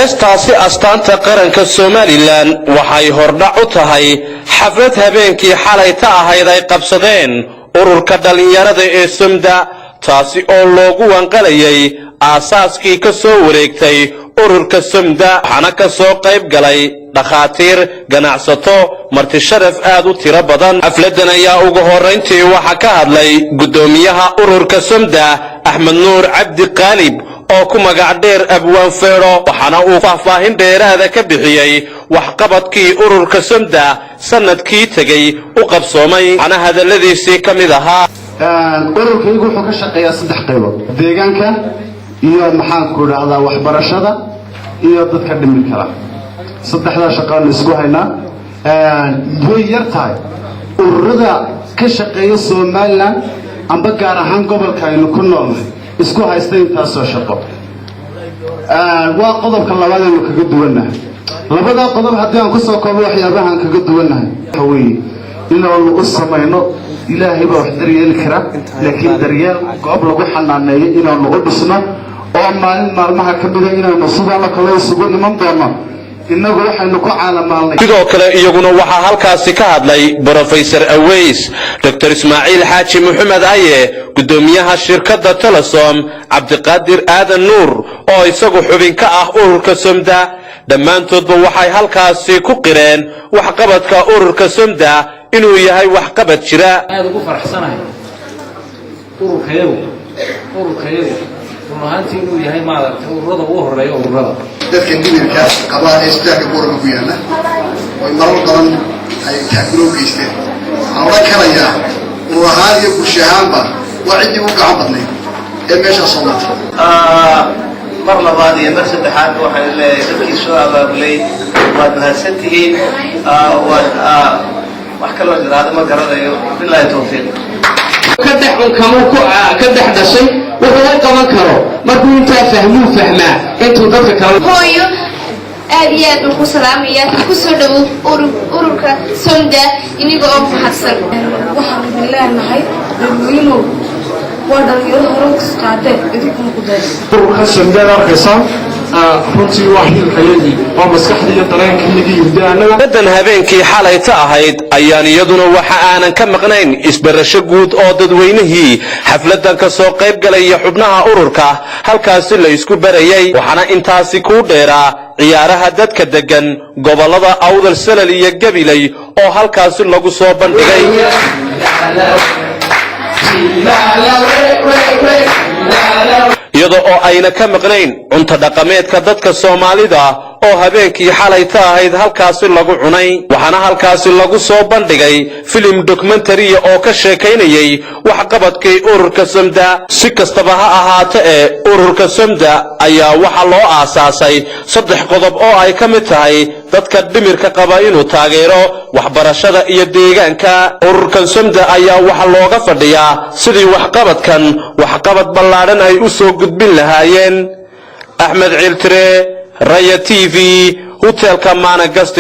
heestaasi astaanta qaranka Somaliland waxay hordhac u tahay xaflad habeenkii xalayta ahayd ay qabsadeen ururka dhalinyarada ee Somda taasi oo loogu wanqalayay aasaaskii ka soo wareegtay ururka Somda waxaana ka soo qayb galay dhakhaatiir ganacsato marti sharaf aad u tiro badan xafladan ayaa ugu horeyntii waxa ka hadlay gudoomiyaha ururka Somda Axmed Nuur Cabdi Qaalib oo ku magac dheer Abwaan Feero waxaana uu faahfaahin dheeraad ka bixiyay waxqabadkii ururka Somda sanadkii tagay u qabsoomay ana hadaladiisii kamid ahaa ururkaygu wuxuu ka shaqeeyaa saddex qaybood deegaanka iyo maxaan ku raacdaa waxbarashada iyo dadka dhimin kala saddexda shaqo isku haynaa way yartahay ururada ka shaqeeya Somaliland amba gaar ahaan gobolka aynu ku noolnahay isku haysta intaas oo shaqo waa qodobka labaad ee kaga duwanahay labada qodob haddii aan ku soo koobo waxyaabahan kaga duwanahay way inuu u sameeyno ilaahay baa wax daryeel kara laakiin daryeel goob lagu xanaaneeyo inuu u dhisno oo maalmaha ka mid ah inuu sidoo kale isugu iman doono inagu waxaynu ku caalamaalnay sidoo kale iyaguna waxa halkaasi ka hadlay Professor Aweys Dr. Ismaaciil Xaaji Maxamed Aye gudoomiyaha shirkadda Telesom Cabdiqaadir Aadan Nuur oo isagu xubin ka ah ururka Somda dhammaantoodba waxay halkaasi ku qireen waxqabadka ururka Somda inuu yahay waxqabad jira aad ugu faraxsanahay ururkayagu runaantii inuu yahay maaragtay ururada ugu horeeya ururada dadka dhimirka qabaa ee istaagga goorma ku yaala way marar badan ay taagro geysteen waxaan kalayaa ururahaan iyo bulshahaanba waa ciddii u gacan badnayd ee meesha soo martay mar labaad iyo mar saddexaad waxaan leeyahay dadkii soo abaabulay waad mahadsantihiin wax kaloo jiraada ma garanayo billahi tawfiiq ka dhex dhashay wuxuu la qaban karo markuu intaa fahmaa intuu dadka kale hooyo aad iyo aad ugu salaamaya ku soo dhawow ururka Somda iniga oo mahadsan waxaan leenahay dadweynuhu waa dhalinyaro hore u qaatay idinkuna ku day ururka Somda arkaysa runtii waa hilkayadii oo maskaxda iyo dareenkayga yirdaanaga badan habeenkii xalayta ahayd ayaan iyaduna waxa aanan ka maqnayn isbarasho guud oo dadweynihii xafladan ka soo qayb galay xubnaha ururka halkaas la isku barayay waxaana intaasi ku dheeraa ciyaaraha dadka degan gobolada Awdal Salal iyo Gabilay oo halkaas lagu soo bandhigay iyadoo oo ayna ka maqnayn cunto dhaqameedka dadka Soomaalida oo habeenkii xalayta ahayd halkaas lagu cunay waxaana halkaas lagu soo bandhigay film documentary oo ka sheekaynayay waxqabadkii ururka Somda si kastaba ha ahaatee ururka Somda ayaa waxa loo aasaasay saddex qodob oo ay ka mid tahay dadka dhimirka qaba inuu taageero waxbarashada iyo deegaanka ururka Somda ayaa waxa looga fadhiyaa sidii waxqabad ballaaran ay u soo gudbin lahaayeen Axmed Ciiltire Raya TV hotelka Maana Guest